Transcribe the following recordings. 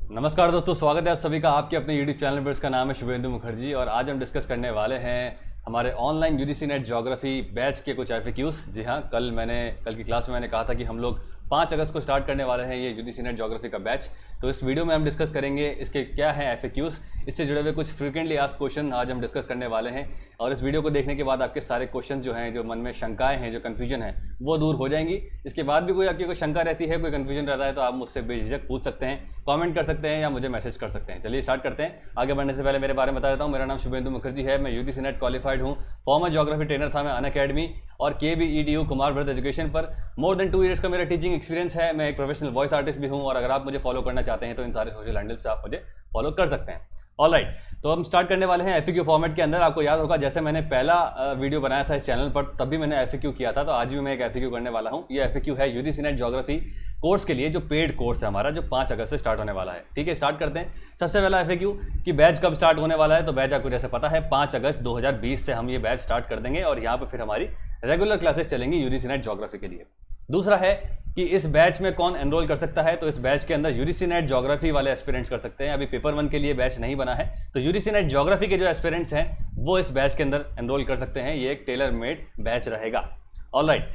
नमस्कार दोस्तों, स्वागत है आप सभी का आपके अपने YouTube चैनल पर। इसका नाम है शुभेंदु मुखर्जी और आज हम डिस्कस करने वाले हैं हमारे online UGC net geography batch के कुछ एफएक्यूज। जी हाँ, कल की क्लास में मैंने कहा था कि हम लोग 5 अगस्त को स्टार्ट करने वाले हैं ये यूजीसी नेट ज्योग्राफी का बैच। तो इस वीडियो में हम डिस्कस करेंगे इसके क्या है एफएक्यूज, इससे जुड़े हुए कुछ फ्रीक्वेंटली आस्क्ड क्वेश्चन आज हम डिस्कस करने वाले हैं। और इस वीडियो को देखने के बाद आपके सारे क्वेश्चन जो हैं, जो मन में शंकाएं हैं, जो कन्फ्यूजन है, वो दूर हो जाएंगी। इसके बाद भी कोई आपकी कोई शंका रहती है, कोई कन्फ्यूजन रहता है, तो आप मुझसे बेझिझक पूछ सकते हैं, कमेंट कर सकते हैं या मुझे मैसेज कर सकते हैं। चलिए स्टार्ट करते हैं। आगे बढ़ने से पहले मेरे बारे में बता देता हूँ। मेरा नाम शुभेंदु मुखर्जी है, मैं यूजीसी नेट क्वालिफाइड हूँ। फॉर्मर ज्योग्राफी ट्रेनर था मैं अनअकैडमी और KBEDU कुमार ब्रदर एजुकेशन पर। मोर देन 2 ईयर्स का मेरा टीचिंग एक्सपीरियंस है। मैं एक प्रोफेशनल वॉइस आर्टिस्ट भी हूँ और अगर आप मुझे फॉलो करना चाहते हैं तो इन सारे सोशल हैंडल्स पे आप मुझे फॉलो कर सकते हैं। ऑलराइट, तो हम स्टार्ट करने वाले हैं एफएक्यू फॉर्मेट के अंदर। आपको याद होगा जैसे मैंने पहला वीडियो बनाया था इस चैनल पर, तब भी मैंने एफएक्यू किया था, तो आज भी मैं एक एफएक्यू करने वाला हूं। ये एफएक्यू है यूजीसी नेट ज्योग्राफी कोर्स के लिए, जो पेड कोर्स है हमारा, जो 5 अगस्त से स्टार्ट होने वाला है। ठीक है, स्टार्ट करते हैं। सबसे पहला एफएक्यू कि बैच कब स्टार्ट होने वाला है। तो बैच आपको जैसे पता है 5 अगस्त 2020 से हम ये बैच स्टार्ट कर देंगे और यहाँ पर फिर हमारी रेगुलर क्लासेस चलेंगी यूजीसी नेट ज्योग्राफी के लिए। दूसरा है कि इस बैच में कौन एनरोल कर सकता है। तो इस बैच के अंदर यूजीसी नेट ज्योग्राफी वाले एस्पिरेंट्स कर सकते हैं। अभी पेपर 1 के लिए बैच नहीं बना है, तो यूजीसी नेट ज्योग्राफी के जो एस्पिरेंट्स हैं वो इस बैच के अंदर एनरोल कर सकते हैं। ये एक टेलर मेड बैच रहेगा। ऑलराइट,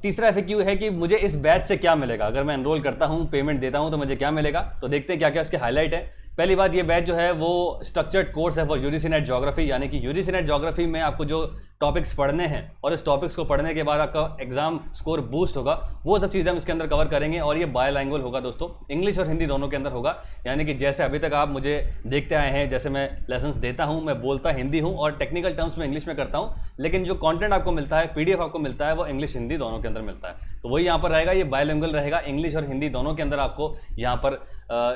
तीसरा एफएक्यू है कि मुझे इस बैच से क्या मिलेगा। अगर मैं एनरोल करता हूं, पेमेंट देता हूं, तो मुझे क्या मिलेगा। तो देखते हैं क्या क्या इसके हाईलाइट है। पहली बात, ये बैच जो है वो स्ट्रक्चर्ड कोर्स है फॉर यूजीसी नेट ज्योग्राफी, यानी कि यूजीसी नेट ज्योग्राफी में आपको जो टॉपिक्स पढ़ने हैं और इस टॉपिक्स को पढ़ने के बाद आपका एग्जाम स्कोर बूस्ट होगा, वो सब चीज़ें हम इसके अंदर कवर करेंगे। और ये बायलैंग्वेज होगा दोस्तों, इंग्लिश और हिंदी दोनों के अंदर होगा। यानी कि जैसे अभी तक आप मुझे देखते आए हैं, जैसे मैं लेसन्स देता हूं, मैं बोलता हिंदी हूं और टेक्निकल टर्म्स में इंग्लिश में करता हूं, लेकिन जो कंटेंट आपको मिलता है, PDF आपको मिलता है, वो इंग्लिश हिंदी दोनों के अंदर मिलता है। तो वही यहाँ पर रहेगा, ये बायलैंग्वेज रहेगा, इंग्लिश और हिंदी दोनों के अंदर आपको यहाँ पर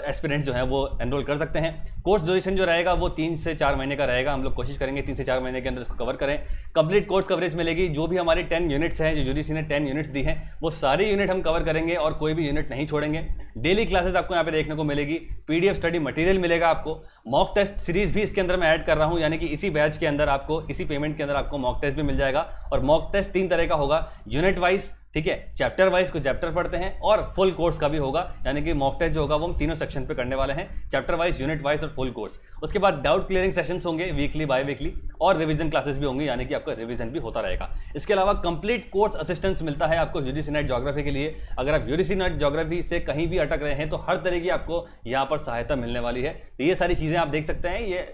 एस्पिरेंट जो है वो एनरोल कर सकते हैं। कोर्स ड्यूरेशन जो रहेगा वो 3 से 4 महीने का रहेगा। हम लोग कोशिश करेंगे 3 से 4 महीने के अंदर इसको कवर करें। कंप्लीट कोर्स कवरेज मिलेगी। जो भी हमारी 10 यूनिट्स हैं, जो यूजीसी ने 10 यूनिट्स दी हैं, वो सारी यूनिट हम कवर करेंगे और कोई भी यूनिट नहीं छोड़ेंगे। डेली क्लासेस आपको यहाँ पे देखने को मिलेगी, PDF स्टडी मटेरियल मिलेगा आपको। मॉक टेस्ट सीरीज भी इसके अंदर मैं ऐड कर रहा हूँ, यानी कि इसी बैच के अंदर आपको, इसी पेमेंट के अंदर आपको मॉक टेस्ट भी मिल जाएगा। और मॉक टेस्ट 3 तरह का होगा, यूनिट वाइज, ठीक है, चैप्टर वाइज, कुछ चैप्टर पढ़ते हैं, और फुल कोर्स का भी होगा। यानी कि मॉक टेस्ट जो होगा वो हम तीनों सेक्शन पे करने वाले हैं, चैप्टर वाइज, यूनिट वाइज और फुल कोर्स। उसके बाद डाउट क्लियरिंग सेशंस होंगे वीकली बाय वीकली, और रिवीजन क्लासेस भी होंगी, यानी कि आपका रिवीजन भी होता रहेगा। इसके अलावा कंप्लीट कोर्स असिस्टेंस मिलता है आपको यूजीसी नेट ज्योग्राफी के लिए। अगर आप यूजीसी नेट ज्योग्राफी से कहीं भी अटक रहे हैं तो हर तरह की आपको यहाँ पर सहायता मिलने वाली है। तो ये सारी चीजें आप देख सकते हैं। ये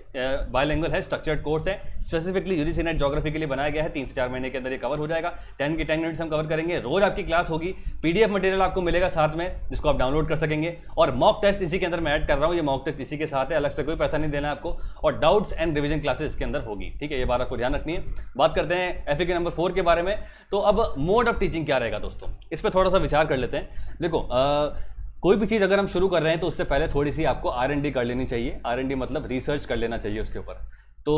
बायलैंग्वेज है, स्ट्रक्चर्ड कोर्स है, स्पेसिफिकली यूजीसी नेट ज्योग्राफी के लिए बनाया गया है। 3 से 4 महीने के अंदर ये कवर हो जाएगा। 10 के 10 मिनट्स हम कवर करेंगे। रोज आपकी क्लास होगी, PDF मटेरियल आपको मिलेगा साथ में, जिसको आप डाउनलोड कर सकेंगे। और मॉक टेस्ट इसी के अंदर मैं ऐड कर रहा हूं, ये मॉक टेस्ट इसी के साथ है, अलग से कोई पैसा नहीं देना है आपको। और डाउट्स एंड रिवीजन क्लासेस इसके अंदर होगी। ठीक है, ये बात आपको ध्यान रखनी है। बात करते हैं एफएक्यू नंबर 4 के बारे में। तो अब मोड ऑफ टीचिंग क्या रहेगा दोस्तों, इस पर थोड़ा सा विचार कर लेते हैं। देखो, कोई भी चीज़ अगर हम शुरू कर रहे हैं तो उससे पहले थोड़ी सी आपको R&D कर लेनी चाहिए। R&D मतलब रिसर्च कर लेना चाहिए उसके ऊपर। तो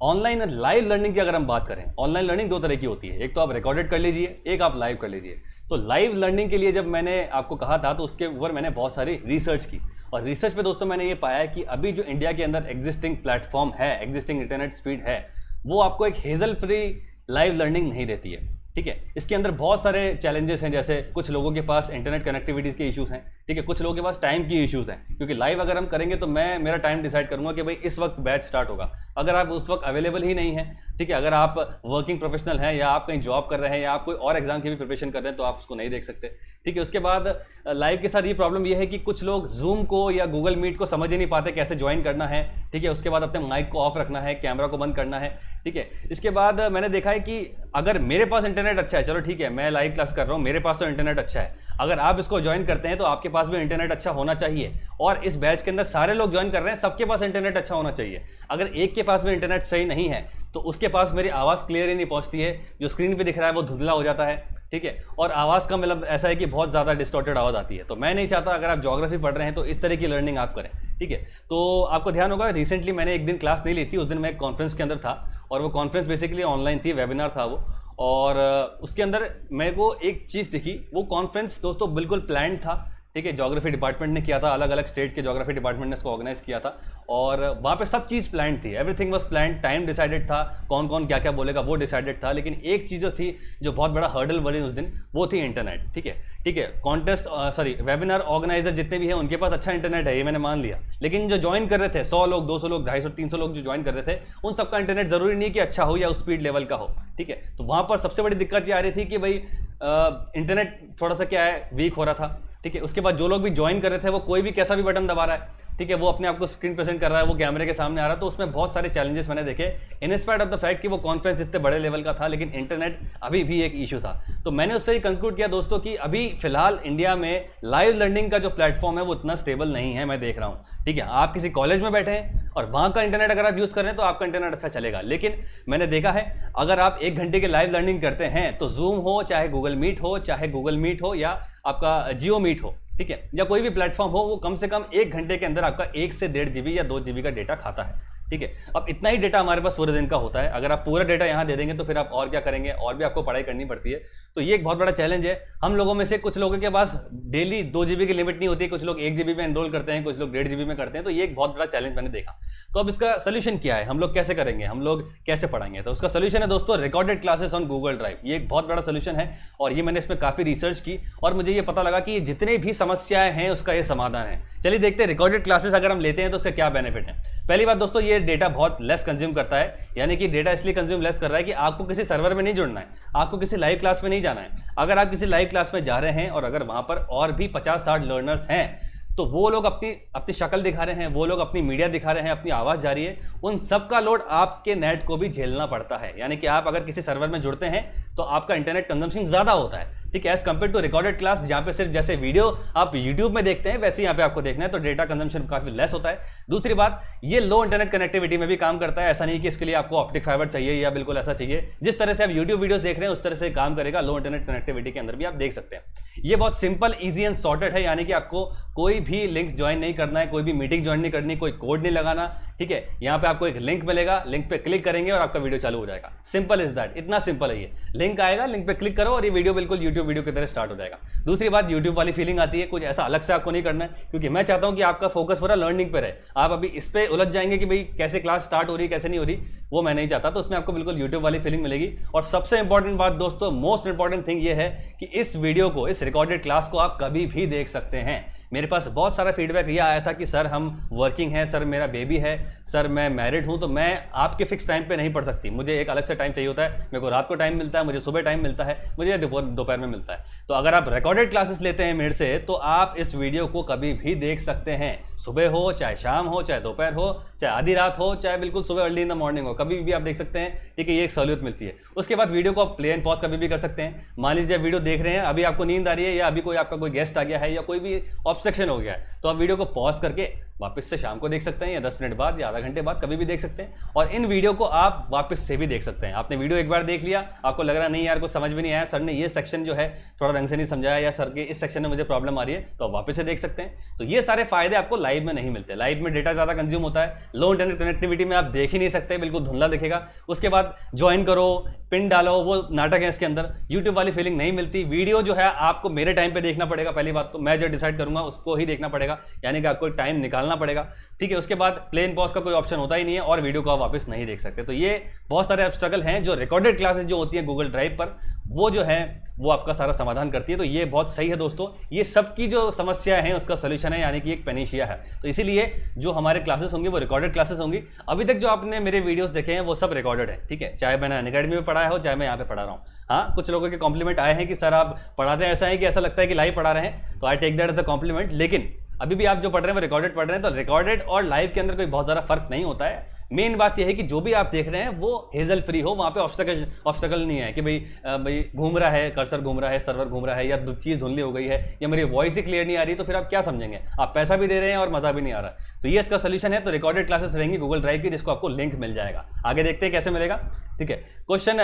ऑनलाइन लाइव लर्निंग की अगर हम बात करें, ऑनलाइन लर्निंग 2 तरह की होती है, एक तो आप रिकॉर्डेड कर लीजिए, एक आप लाइव कर लीजिए। तो लाइव लर्निंग के लिए जब मैंने आपको कहा था तो उसके ऊपर मैंने बहुत सारी रिसर्च की, और रिसर्च पे दोस्तों मैंने ये पाया कि अभी जो इंडिया के अंदर एग्जिस्टिंग प्लेटफॉर्म है, एग्जिस्टिंग इंटरनेट स्पीड है, वो आपको एक हेजल फ्री लाइव लर्निंग नहीं देती है। ठीक है, इसके अंदर बहुत सारे चैलेंजेस हैं, जैसे कुछ लोगों के पास इंटरनेट कनेक्टिविटीज़ के इश्यूज हैं, ठीक है, कुछ लोगों के पास टाइम की इश्यूज हैं, क्योंकि लाइव अगर हम करेंगे तो मैं मेरा टाइम डिसाइड करूंगा कि भाई इस वक्त बैच स्टार्ट होगा। अगर आप उस वक्त अवेलेबल ही नहीं है, ठीक है, अगर आप वर्किंग प्रोफेशनल हैं या आप कहीं जॉब कर रहे हैं या आप कोई और एग्जाम की भी प्रिपरेशन कर रहे हैं तो आप उसको नहीं देख सकते। ठीक है, उसके बाद लाइव के साथ ये प्रॉब्लम ये है कि कुछ लोग जूम को या गूगल मीट को समझ ही नहीं पाते कैसे ज्वाइन करना है। ठीक है, उसके बाद अपने माइक को ऑफ रखना है, कैमरा को बंद करना है। ठीक है, इसके बाद मैंने देखा है कि अगर मेरे पास इंटरनेट अच्छा है, चलो ठीक है, मैं लाइव क्लास कर रहा हूँ, मेरे पास तो इंटरनेट अच्छा है, अगर आप इसको ज्वाइन करते हैं तो आपके पास भी इंटरनेट अच्छा होना चाहिए। और इस बैच के अंदर सारे लोग ज्वाइन कर रहे हैं, सबके पास इंटरनेट अच्छा होना चाहिए। अगर एक के पास भी इंटरनेट सही नहीं है तो उसके पास मेरी आवाज़ क्लियर ही नहीं पहुंचती है, जो स्क्रीन पे दिख रहा है वो धुंधला हो जाता है। ठीक है, और आवाज़ का मतलब ऐसा है कि बहुत ज़्यादा डिस्टॉर्टेड आवाज़ आती है। तो मैं नहीं चाहता अगर आप ज्योग्राफी पढ़ रहे हैं तो इस तरह की लर्निंग आप करें। ठीक है, तो आपको ध्यान होगा, रिसेंटली मैंने एक दिन क्लास नहीं ली थी, उस दिन मैं एक कॉन्फ्रेंस के अंदर था, और वो कॉन्फ्रेंस बेसिकली ऑनलाइन थी, वेबिनार था वो। और उसके अंदर मेरे को एक चीज़ दिखी, वो कॉन्फ्रेंस दोस्तों बिल्कुल प्लान्ड था। ठीक है, ज्योग्राफी डिपार्टमेंट ने किया था, अलग अलग स्टेट के ज्योग्राफी डिपार्टमेंट ने इसको ऑर्गेनाइज किया था और वहाँ पे सब चीज़ प्लान थी, everything was plan, time decided था, कौन कौन क्या क्या बोलेगा वो डिसाइडेड था। लेकिन एक चीज़ जो थी, जो बहुत बड़ा हर्डल बनी उस दिन, वो थी इंटरनेट। ठीक है, कॉन्टेस्ट सॉरी वेबिनार ऑर्गेनाइजर जितने भी हैं उनके पास अच्छा इंटरनेट है, ये मैंने मान लिया, लेकिन जो ज्वाइन कर रहे थे 100 लोग, 200 लोग, 250, 300 लोग जो ज्वाइन कर रहे थे, उन सबका इंटरनेट जरूरी नहीं कि अच्छा हो या उस स्पीड लेवल का हो। ठीक है, तो वहाँ पर सबसे बड़ी दिक्कत ये आ रही थी कि भाई इंटरनेट थोड़ा सा क्या है, वीक हो रहा था। ठीक है, उसके बाद जो लोग भी ज्वाइन कर रहे थे वो कोई भी कैसा भी बटन दबा रहा है, ठीक है, वो अपने आप को स्क्रीन प्रेजेंट कर रहा है, वो कैमरे के सामने आ रहा है, तो उसमें बहुत सारे चैलेंजेस मैंने देखे, in spite of the fact कि वो कॉन्फ्रेंस इतने बड़े लेवल का था, लेकिन इंटरनेट अभी भी एक इशू था। तो मैंने उससे ही कंक्लूड किया दोस्तों कि अभी फिलहाल इंडिया में लाइव लर्निंग का जो प्लेटफॉर्म है वो इतना स्टेबल नहीं है, मैं देख रहा हूँ। ठीक है, आप किसी कॉलेज में बैठे हैं और वहाँ का इंटरनेट अगर आप यूज़ कर रहे हैं तो आपका इंटरनेट अच्छा चलेगा, लेकिन मैंने देखा है अगर आप 1 घंटे के लाइव लर्निंग करते हैं तो जूम हो, चाहे गूगल मीट हो, चाहे गूगल मीट हो या आपका जियो मीट हो, ठीक है, या कोई भी प्लेटफॉर्म हो, वो कम से कम 1 घंटे के अंदर आपका 1 से 1.5 GB या 2 GB का डेटा खाता है। ठीक है, अब इतना ही डेटा हमारे पास पूरे दिन का होता है, अगर आप पूरा डेटा यहाँ दे देंगे तो फिर आप और क्या करेंगे, और भी आपको पढ़ाई करनी पड़ती है। तो ये एक बहुत बड़ा चैलेंज है। हम लोगों में से कुछ लोगों के पास डेली 2 GB की लिमिट नहीं होती, कुछ लोग 1 GB में एनरोल करते हैं, कुछ लोग 1.5 GB में करते हैं, तो ये एक बहुत बड़ा चैलेंज मैंने देखा। तो अब इसका सोल्यूशन क्या है, हम लोग कैसे करेंगे, हम लोग कैसे पढ़ाएंगे? तो उसका सोल्यूशन है दोस्तों recorded classes on Google drive. ये एक बहुत बड़ा सोल्यूशन है और ये मैंने इस पर काफी रिसर्च की और मुझे ये पता लगा कि जितने भी समस्याएं हैं उसका ये समाधान है। चलिए देखते हैं रिकॉर्डेड क्लासेस अगर हम लेते हैं तो उससे क्या बेनिफिट है। पहली बात दोस्तों, ये डेटा बहुत लेस कंज्यूम करता है, यानी कि डेटा इसलिए कंज्यूम लेस कर रहा है कि आपको किसी सर्वर में नहीं जुड़ना है, आपको किसी लाइव क्लास में नहीं जाना है। अगर आप किसी लाइव क्लास में जा रहे हैं और अगर वहां पर और भी 50-60 लर्नर्स हैं तो वो लोग अपनी शक्ल दिखा रहे हैं, वो लोग अपनी मीडिया दिखा रहे हैं, अपनी आवाज़ जा रही है, उन सब का लोड आपके नेट को भी झेलना पड़ता है। यानी कि आप अगर किसी सर्वर में जुड़ते हैं तो आपका इंटरनेट कंजम्पशन ज़्यादा होता है। ठीक है, as compare to recorded class जहाँ पे सिर्फ जैसे वीडियो आप यूट्यूब में देखते हैं वैसे यहाँ पे आपको देखना है, तो डेटा कंजम्पशन काफी लेस होता है। दूसरी बात, ये लो इंटरनेट कनेक्टिविटी में भी काम करता है। ऐसा नहीं कि इसके लिए आपको ऑप्टिक फाइबर चाहिए या बिल्कुल ऐसा चाहिए, जिस तरह से आप यूट्यूब वीडियोस देख रहे हैं उस तरह से काम करेगा। लो इंटरनेट कनेक्टिविटी के अंदर भी आप देख सकते हैं। ये बहुत सिंपल, ईजी एंड सॉर्टेड है, यानी कि आपको कोई भी लिंक ज्वाइन नहीं करना है, कोई भी मीटिंग ज्वाइन नहीं करनी, कोई कोड नहीं लगाना। ठीक है, यहाँ पे आपको एक लिंक मिलेगा, लिंक पे क्लिक करेंगे और आपका वीडियो चालू हो जाएगा। सिंपल इज दैट, इतना सिंपल है ये। लिंक आएगा, लिंक पे क्लिक करो और ये वीडियो बिल्कुल यूट्यूब वीडियो की तरह स्टार्ट हो जाएगा। दूसरी बात, यूट्यूब वाली फीलिंग आती है, कुछ ऐसा अलग से आपको नहीं करना है, क्योंकि मैं चाहता हूं कि आपका फोकस पूरा लर्निंग पर है। आप अभी इस पे उलझ जाएंगे कि भाई कैसे क्लास स्टार्ट हो रही है, कैसे नहीं हो रही, वो मैं नहीं चाहता। तो उसमें आपको बिल्कुल यूट्यूब वाली फीलिंग मिलेगी। और सबसे इंपॉर्टेंट बात दोस्तों, मोस्ट इंपॉर्टेंट थिंग ये है कि इस वीडियो को, इस रिकॉर्डेड क्लास को आप कभी भी देख सकते हैं। मेरे पास बहुत सारा फीडबैक ये आया था कि सर हम वर्किंग हैं, सर मेरा बेबी है, सर मैं मैरिड हूं, तो मैं आपके फिक्स टाइम पे नहीं पढ़ सकती, मुझे एक अलग से टाइम चाहिए होता है। मेरे को रात को टाइम मिलता है, मुझे सुबह टाइम मिलता है, मुझे दोपहर में मिलता है। तो अगर आप रिकॉर्डेड क्लासेस लेते हैं मेरे से तो आप इस वीडियो को कभी भी देख सकते हैं, सुबह हो, चाहे शाम हो, चाहे दोपहर हो, चाहे आधी रात हो, चाहे बिल्कुल सुबह अर्ली इन द मॉर्निंग हो, कभी भी आप देख सकते हैं। ठीक है, ये एक सहूलियत मिलती है। उसके बाद वीडियो को आप प्ले एंड पॉज कभी भी कर सकते हैं। मान लीजिए वीडियो देख रहे हैं, अभी आपको नींद आ रही है या अभी आपका कोई गेस्ट आ गया है या कोई भी ऑब्स्ट्रक्शन हो गया है, तो आप वीडियो को पॉज करके वापस से शाम को देख सकते हैं या 10 मिनट बाद या आधा घंटे बाद कभी भी देख सकते हैं। और इन वीडियो को आप वापस से भी देख सकते हैं। आपने वीडियो एक बार देख लिया, आपको लग रहा नहीं यार कुछ समझ में नहीं आया, सर ने ये सेक्शन जो है थोड़ा ढंग से नहीं समझाया या सर के इस सेक्शन में मुझे प्रॉब्लम आ रही है, तो आप वापस से देख सकते हैं। तो ये सारे फायदे आपको लाइव में नहीं मिलते। लाइव में डेटा ज़्यादा कंज्यूम होता है, लो इंटरनेट कनेक्टिविटी में आप देख ही नहीं सकते, बिल्कुल धुंधला दिखेगा। उसके बाद ज्वाइन करो, पिन डालो, वो नाटक है इसके अंदर। यूट्यूब वाली फीलिंग नहीं मिलती। वीडियो जो है आपको मेरे टाइम पे देखना पड़ेगा, पहली बात तो मैं जो डिसाइड करूंगा उसको ही देखना पड़ेगा, यानी कि आपको टाइम निकालना पड़ेगा। ठीक है, उसके बाद प्लेन पॉज का कोई ऑप्शन होता ही नहीं है और वीडियो को आप वापस नहीं देख सकते। तो ये बहुत सारे स्ट्रगल हैं जो रिकॉर्डेड क्लासेस जो होती हैं गूगल ड्राइव पर, वो जो है वो आपका सारा समाधान करती है। तो ये बहुत सही है दोस्तों, ये सबकी जो समस्या है उसका सोल्यूशन है, यानी कि एक पेनिशिया है। तो इसीलिए जो हमारे क्लासेस होंगे वो रिकॉर्डेड क्लासेस होंगी। अभी तक जो आपने मेरे वीडियोस देखे हैं वो सब रिकॉर्डेड है। ठीक है, चाहे मैंने अनअकैडमी में पढ़ाया हो, चाहे मैं यहाँ पे पढ़ा रहा हूँ। हाँ, कुछ लोगों के कॉम्प्लीमेंट आए हैं कि सर आप पढ़ाते हैं ऐसा है कि ऐसा लगता है कि लाइव पढ़ा रहे हैं, तो I take that as a compliment. लेकिन अभी भी आप जो पढ़ रहे हैं वो रिकॉर्डेड पढ़ रहे हैं, तो रिकॉर्डेड और लाइव के अंदर कोई बहुत ज़्यादा फर्क नहीं होता है। मेन बात यह है कि जो भी आप देख रहे हैं वो हेजल फ्री हो, वहाँ पे ऑब्स्टकल नहीं है कि भाई घूम रहा है, कर्सर घूम रहा है, सर्वर घूम रहा है, या चीज़ धुंधली हो गई है, या मेरी वॉइस ही क्लियर नहीं आ रही, तो फिर आप क्या समझेंगे? आप पैसा भी दे रहे हैं और मज़ा भी नहीं आ रहा। तो ये इसका सोल्यूशन है। तो रिकॉर्डेड क्लासेस रहेंगी गूगल ड्राइव की, जिसको आपको लिंक मिल जाएगा। आगे देखते हैं कैसे मिलेगा। ठीक है, question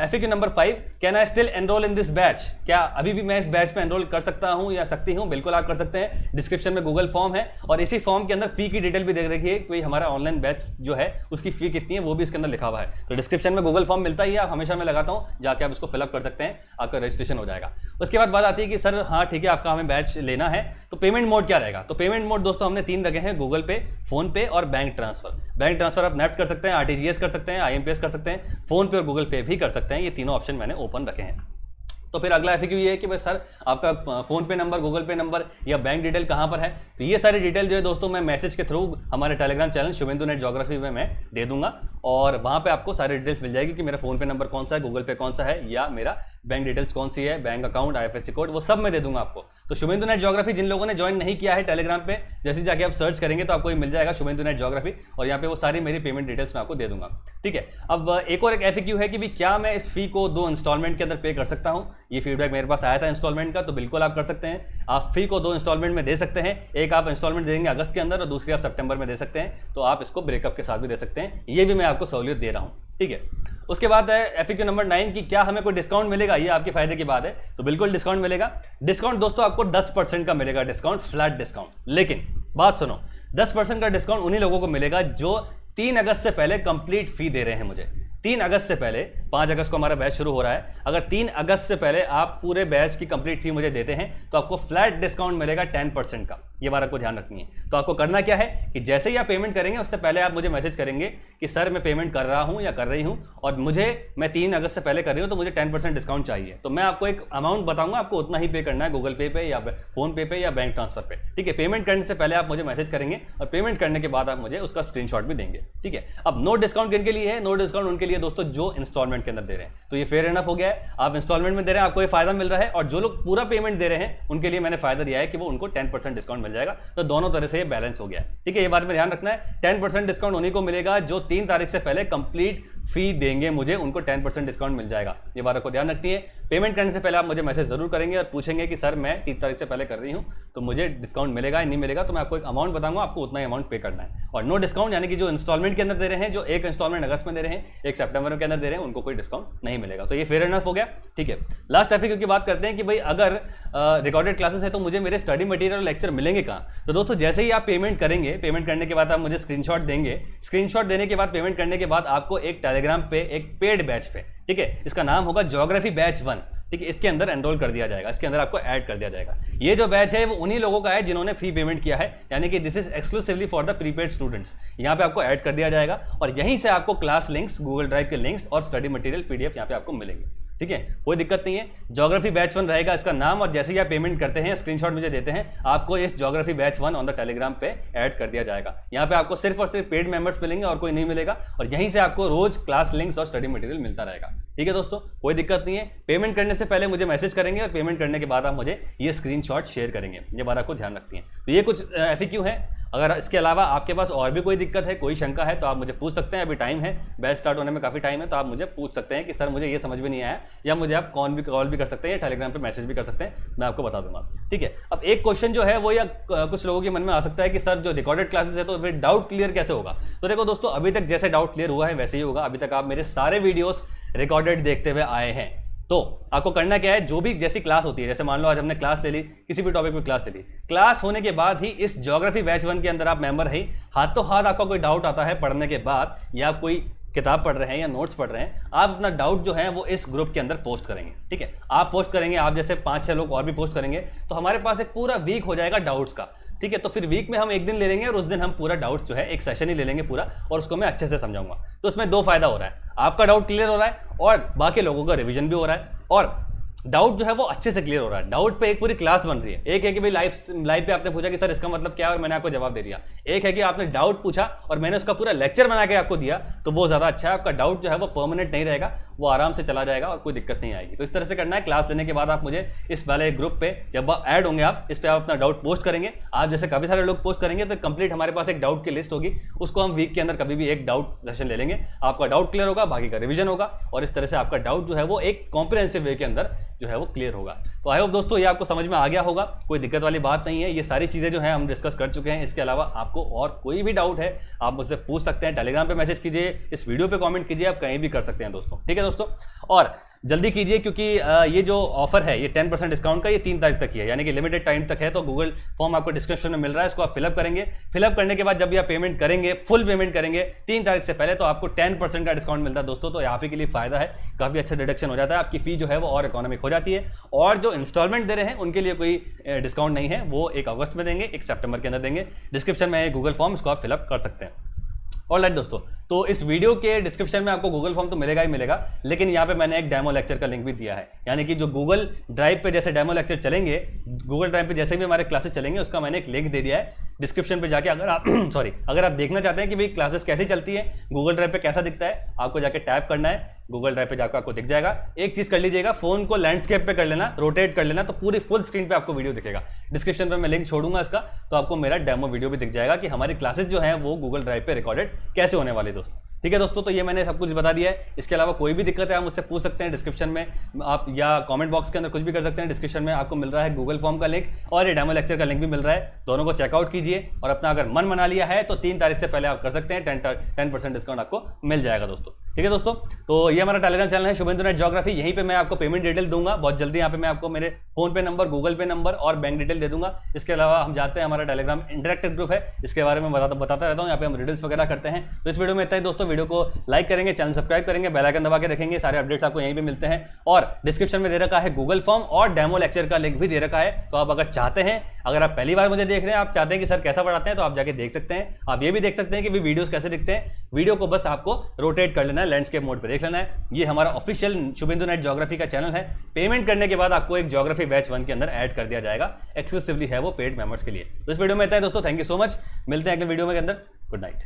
FAQ number 5, can I still enrol in this batch? क्या अभी भी मैं इस बैच में एनरोल कर सकता हूं या सकती हूं? बिल्कुल आप कर सकते हैं। डिस्क्रिप्शन में गूगल फॉर्म है और इसी फॉर्म के अंदर फी की डिटेल भी देख रखी है कि हमारा ऑनलाइन बैच जो है उसकी फी कितनी है वो भी इसके अंदर लिखा हुआ है। तो डिस्क्रिप्शन में गूगल फॉर्म मिलता ही है, आप हमेशा मैं लगाता हूँ, जाके आप इसको फिलअप कर सकते हैं, आपका रजिस्ट्रेशन हो जाएगा। उसके बाद बात आती है कि सर हाँ ठीक है आपका हमें बैच लेना है, तो पेमेंट मोड क्या रहेगा? तो पेमेंट मोड दोस्तों हमने 3 रखे हैं, गूगल पे, फोन पे और बैंक ट्रांसफर। बैंक ट्रांसफर आप नेफ्ट कर सकते हैं, आरटीजीएस कर सकते हैं, IMPS कर सकते हैं, फोन पे और गूगल पे भी कर सकते हैं। ये तीनों ऑप्शन मैंने ओपन रखे हैं। तो फिर अगला FAQ ये है कि भाई सर आपका फोन पे नंबर, गूगल पे नंबर या बैंक डिटेल कहाँ पर है? तो ये सारी डिटेल जो है दोस्तों मैं मैसेज के थ्रू हमारे Telegram channel Shubhendu net geography में मैं दे दूंगा, और वहाँ पे आपको सारी डिटेल्स मिल जाएगी कि मेरा फोन पे नंबर कौन सा है, गूगल पे कौन सा है, या मेरा बैंक डिटेल्स कौन सी है, बैंक अकाउंट, IFSC कोड, वो सब मैं दे दूंगा आपको। तो शुभेंदु नेट ज्योग्राफी जिन लोगों ने ज्वाइन नहीं किया है टेलीग्राम पे, जैसे जाके आप सर्च करेंगे तो आपको ये मिल जाएगा शुभेंदु नेट ज्योग्राफी, और यहाँ पे वो सारी मेरी पेमेंट डिटेल्स मैं आपको दे दूंगा। ठीक है, अब एक और एक FAQ है कि भी क्या मैं इस फी को 2 इंस्टॉलमेंट के अंदर पे कर सकता हूँ? ये फीडबैक मेरे पास आया था इंस्टॉलमेंट का, तो बिल्कुल आप कर सकते हैं। आप फी को 2 इंस्टॉलमेंट में दे सकते हैं, एक आप इंस्टॉलमेंट देंगे अगस्त के अंदर और दूसरी आप सितंबर में दे सकते हैं, तो आप इसको ब्रेकअप के साथ भी दे सकते हैं, ये भी मैं आपको सहूलियत दे रहा हूँ। ठीक है, उसके बाद है FAQ नंबर 9 कि क्या हमें कोई डिस्काउंट मिलेगा? ये आपके फायदे की बात है, तो बिल्कुल डिस्काउंट मिलेगा। डिस्काउंट दोस्तों आपको 10% का मिलेगा, डिस्काउंट, फ्लैट डिस्काउंट। लेकिन बात सुनो, 10% का डिस्काउंट उन्हीं लोगों को मिलेगा जो 3 अगस्त से पहले कंप्लीट फी दे रहे हैं मुझे। 3 अगस्त से पहले, 5 अगस्त को हमारा बैच शुरू हो रहा है, अगर 3 अगस्त से पहले आप पूरे बैच की कंप्लीट फी मुझे देते हैं तो आपको फ्लैट डिस्काउंट मिलेगा 10% का। ये बात आपको ध्यान रखनी है। तो आपको करना क्या है कि जैसे ही आप पेमेंट करेंगे उससे पहले आप मुझे मैसेज करेंगे कि सर मैं पेमेंट कर रहा हूं या कर रही हूं, और मैं 3 अगस्त से पहले कर रही हूं, तो मुझे 10% डिस्काउंट चाहिए। तो मैं आपको एक अमाउंट बताऊंगा, आपको उतना ही पे करना है, गूगल पे या फोन पे या बैंक ट्रांसफर पे। ठीक है, पेमेंट करने से पहले आप मुझे मैसेज करेंगे और पेमेंट करने के बाद आप मुझे उसका स्क्रीनशॉट भी देंगे। ठीक है, अब नो डिस्काउंट किनके लिए है? नो डिस्काउंट उनके लिए दोस्तों जो इंस्टॉलमेंट के अंदर दे रहे हैं। तो ये फेयर इनफ हो गया है, आप इंस्टॉलमेंट में दे रहे हैं, आपको ये फायदा मिल रहा है, और जो लोग पूरा पेमेंट दे रहे हैं उनके लिए मैंने फायदा दिया है कि वो उनको 10% डिस्काउंट मिल जाएगा। तो दोनों तरह से ये बैलेंस हो गया है। ठीक है, ये बात में ध्यान रखना है, 10% डिस्काउंट उन्हीं को मिलेगा जो 3 तारीख से पहले कंप्लीट फी देंगे मुझे, उनको 10% डिस्काउंट मिल जाएगा। ये बात आपको ध्यान रखनी है। पेमेंट करने से पहले आप मुझे मैसेज जरूर करेंगे और पूछेंगे कि सर मैं 3 तारीख से पहले कर रही हूँ तो मुझे डिस्काउंट मिलेगा या नहीं मिलेगा, तो मैं आपको एक अमाउंट बताऊंगा, आपको उतना ही अमाउंट पे करना है। और नो डिस्काउंट यानी कि जो इंस्टॉलमेंट के अंदर दे रहे हैं, जो एक इंस्टॉलमेंट अगस्त में दे रहे हैं, एक सितंबर के अंदर दे रहे हैं, उनको कोई डिस्काउंट नहीं मिलेगा। तो ये फेयर इनफ हो गया। ठीक है, लास्ट FAQ की बात करते हैं कि भाई अगर रिकॉर्डेड क्लासेस है तो मुझे मेरे स्टडी मटेरियल और लेक्चर मिलेंगे कहाँ? तो दोस्तों जैसे ही आप पेमेंट करेंगे, पेमेंट करने के बाद आप मुझे स्क्रीनशॉट देंगे, स्क्रीनशॉट देने के बाद, पेमेंट करने के बाद आपको एक टेलीग्राम पे एक पेड बैच पे, ठीक है, इसका नाम होगा ज्योग्राफी बैच 1, ठीक है, इसके अंदर एनरोल कर दिया जाएगा, इसके अंदर आपको ऐड कर दिया जाएगा। ये जो बैच है वो उन्हीं लोगों का है जिन्होंने फी पेमेंट किया है, यानी कि this is exclusively for the prepaid students. यहाँ पे आपको ऐड कर दिया जाएगा और यहीं से आपको क्लास लिंक्स, गूगल ड्राइव के लिंक्स और स्टडी मटेरियल PDF यहाँ पे आपको मिलेंगे। ठीक है, कोई दिक्कत नहीं है। ज्योग्राफी बैच 1 रहेगा इसका नाम, और जैसे ही आप पेमेंट करते हैं, स्क्रीनशॉट मुझे देते हैं, आपको इस geography batch 1 on the Telegram पे ऐड कर दिया जाएगा। यहाँ पे आपको सिर्फ और सिर्फ पेड मेंबर्स मिलेंगे और कोई नहीं मिलेगा, और यहीं से आपको रोज क्लास लिंक्स और स्टडी मटेरियल मिलता रहेगा। ठीक है दोस्तों, कोई दिक्कत नहीं है। पेमेंट करने से पहले मुझे मैसेज करेंगे और पेमेंट करने के बाद आप मुझे ये स्क्रीनशॉट शेयर करेंगे। ये बात आपको ध्यान रखनी है। तो ये कुछ FAQ है। अगर इसके अलावा आपके पास और भी कोई दिक्कत है, कोई शंका है, तो आप मुझे पूछ सकते हैं। अभी टाइम है, बैच स्टार्ट होने में काफ़ी टाइम है, तो आप मुझे पूछ सकते हैं कि सर मुझे ये समझ में नहीं आया, या मुझे आप कॉल भी कर सकते हैं या टेलीग्राम पे मैसेज भी कर सकते हैं, मैं आपको बता दूंगा। ठीक है, अब एक क्वेश्चन जो है वो, या कुछ लोगों के मन में आ सकता है कि सर जो रिकॉर्डेड क्लासेस है तो फिर डाउट क्लियर कैसे होगा? तो देखो दोस्तों, अभी तक जैसे डाउट क्लियर हुआ है वैसे ही होगा। अभी तक आप मेरे सारे वीडियोस रिकॉर्डेड देखते हुए आए हैं, तो आपको करना क्या है, जो भी जैसी क्लास होती है, जैसे मान लो आज हमने क्लास ले ली, किसी भी टॉपिक पे क्लास ले ली, क्लास होने के बाद ही इस ज्योग्राफी बैच 1 के अंदर आप मेंबर है, हाथों हाथ आपका कोई डाउट आता है पढ़ने के बाद, या कोई किताब पढ़ रहे हैं या नोट्स पढ़ रहे हैं, आप अपना डाउट जो है वो इस ग्रुप के अंदर पोस्ट करेंगे। ठीक है, आप पोस्ट करेंगे, आप जैसे 5-6 लोग और भी पोस्ट करेंगे, तो हमारे पास एक पूरा वीक हो जाएगा डाउट्स का। ठीक है, तो फिर वीक में हम एक दिन ले लेंगे और उस दिन हम पूरा डाउट जो है एक सेशन ही ले लेंगे पूरा, और उसको मैं अच्छे से समझाऊंगा। तो उसमें 2 फायदा हो रहा है, आपका डाउट क्लियर हो रहा है और बाकी लोगों का रिवीजन भी हो रहा है, और डाउट जो है वो अच्छे से क्लियर हो रहा है। डाउट पे एक पूरी क्लास बन रही है। एक है कि भाई लाइव पे आपने पूछा कि सर इसका मतलब क्या है, और मैंने आपको जवाब दे दिया। एक है कि आपने डाउट पूछा और मैंने उसका पूरा लेक्चर बना के आपको दिया, तो वो ज़्यादा अच्छा है। आपका डाउट जो है वो परमानेंट नहीं रहेगा, वो आराम से चला जाएगा और कोई दिक्कत नहीं आएगी। तो इस तरह से करना है। क्लास लेने के बाद आप मुझे इस वाले ग्रुप पे जब ऐड होंगे, आप इस पर आप अपना डाउट पोस्ट करेंगे। आप जैसे काफ़ी सारे लोग पोस्ट करेंगे तो कंप्लीट हमारे पास एक डाउट की लिस्ट होगी, उसको हम वीक के अंदर कभी भी एक डाउट सेशन ले लेंगे। आपका डाउट क्लियर होगा, बाकी का रिवीजन होगा, और इस तरह से आपका डाउट जो है वो एक कॉम्प्रिहेंसिव वे के अंदर जो है वो क्लियर होगा। तो आई होप दोस्तों ये आपको समझ में आ गया होगा, कोई दिक्कत वाली बात नहीं है। ये सारी चीज़ें जो है हम डिस्कस कर चुके हैं। इसके अलावा आपको और कोई भी डाउट है आप मुझसे पूछ सकते हैं। टेलीग्राम पे मैसेज कीजिए, इस वीडियो पे कमेंट कीजिए, आप कहीं भी कर सकते हैं दोस्तों। ठीक है दोस्तों, और जल्दी कीजिए क्योंकि ये जो ऑफर है ये 10% डिस्काउंट का, ये 3 तारीख तक ही है, यानी कि लिमिटेड टाइम तक है। तो गूगल फॉर्म आपको डिस्क्रिप्शन में मिल रहा है, इसको आप फिलअप करेंगे। फिलअप करने के बाद जब भी आप पेमेंट करेंगे, फुल पेमेंट करेंगे 3 तारीख से पहले, तो आपको 10% का डिस्काउंट मिलता है दोस्तों। तो यहाँ पे के लिए फायदा है, काफ़ी अच्छा डिडक्शन हो जाता है, आपकी फी जो है वो और इकोनॉमिक हो जाती है। और जो इंस्टॉलमेंट दे रहे हैं उनके लिए कोई डिस्काउंट नहीं है, वो 1 अगस्त में देंगे, 1 सितंबर के अंदर देंगे। डिस्क्रिप्शन में गूगल फॉर्म, इसको आप फिलअप कर सकते हैं। ऑलराइट दोस्तों, तो इस वीडियो के डिस्क्रिप्शन में आपको गूगल फॉर्म तो मिलेगा ही मिलेगा, लेकिन यहाँ पे मैंने एक डेमो लेक्चर का लिंक भी दिया है, यानी कि जो गूगल ड्राइव पे जैसे डेमो लेक्चर चलेंगे, गूगल ड्राइव पे जैसे भी हमारे क्लासेस चलेंगे, उसका मैंने एक लिंक दे दिया है डिस्क्रिप्शन पे जाके। अगर आप अगर आप देखना चाहते हैं कि भाई क्लासेस कैसी चलती है, गूगल ड्राइव पे कैसा दिखता है, आपको जाके टैप करना है, गूगल ड्राइव पे जाकर आपको दिख जाएगा। एक चीज कर लीजिएगा, फोन को लैंडस्केप पे कर लेना, रोटेट कर लेना, तो पूरी फुल स्क्रीन पे आपको वीडियो दिखेगा। डिस्क्रिप्शन पे मैं लिंक छोड़ूंगा इसका, तो आपको मेरा डेमो वीडियो भी दिख जाएगा कि हमारी क्लासेस जो है वो गूगल ड्राइव पे रिकॉर्डेड कैसे होने वाली दोस्तों। ठीक है दोस्तों, तो ये मैंने सब कुछ बता दिया है। इसके अलावा कोई भी दिक्कत है आप मुझसे पूछ सकते हैं डिस्क्रिप्शन में, आप या कमेंट बॉक्स के अंदर कुछ भी कर सकते हैं। डिस्क्रिप्शन में आपको मिल रहा है गूगल फॉर्म का लिंक और ये डेमो लेक्चर का लिंक भी मिल रहा है, दोनों को चेकआउट कीजिए और अपना अगर मन बना लिया है तो 3 तारीख से पहले आप कर सकते हैं, 10% डिस्काउंट आपको मिल जाएगा दोस्तों। ठीक है दोस्तों, तो ये हमारा टेलीग्राम चैनल है शुभेंदु नेट ज्योग्राफी, यहीं पे मैं आपको पेमेंट डिटेल दूंगा बहुत जल्दी। यहाँ पे मैं आपको मेरे फोन पे नंबर, गूगल पे नंबर और बैंक डिटेल दे दूंगा। इसके अलावा हम जाते हैं, हमारा टेलीग्राम इंटरेक्टिव ग्रुप है, इसके बारे में बताता रहता हूँ, यहाँ पे हम रिडल्स वगैरह करते हैं। तो इस वीडियो में इतना ही दोस्तों, वीडियो को लाइक करेंगे, चैनल सब्सक्राइब करेंगे, बेल आइकन दबा के रखेंगे, सारे अपडेट्स आपको यहीं पे मिलते हैं। और डिस्क्रिप्शन में दे रखा है गूगल फॉर्म और डेमो लेक्चर का लिंक भी दे रखा है, तो आप अगर चाहते हैं, अगर आप पहली बार मुझे देख रहे हैं, आप चाहते हैं कि सर कैसा पढ़ाते हैं, तो आप जाके देख सकते हैं। आप ये भी देख सकते हैं कि वीडियोस कैसे दिखते हैं। वीडियो को बस आपको रोटेट कर लेना है, लैंडस्केप मोड पे देख लेना है। ये हमारा ऑफिशियल शुभेंदु नेट ज्योग्राफी का चैनल है। पेमेंट करने के बाद आपको एक ज्योग्राफी बैच 1 के अंदर ऐड कर दिया जाएगा, एक्सक्लूसिवली है वो पेड मेंबर्स के लिए। तो इस वीडियो में इतना है दोस्तों, थैंक यू सो मच, मिलते हैं अगले वीडियो में के अंदर। Good night.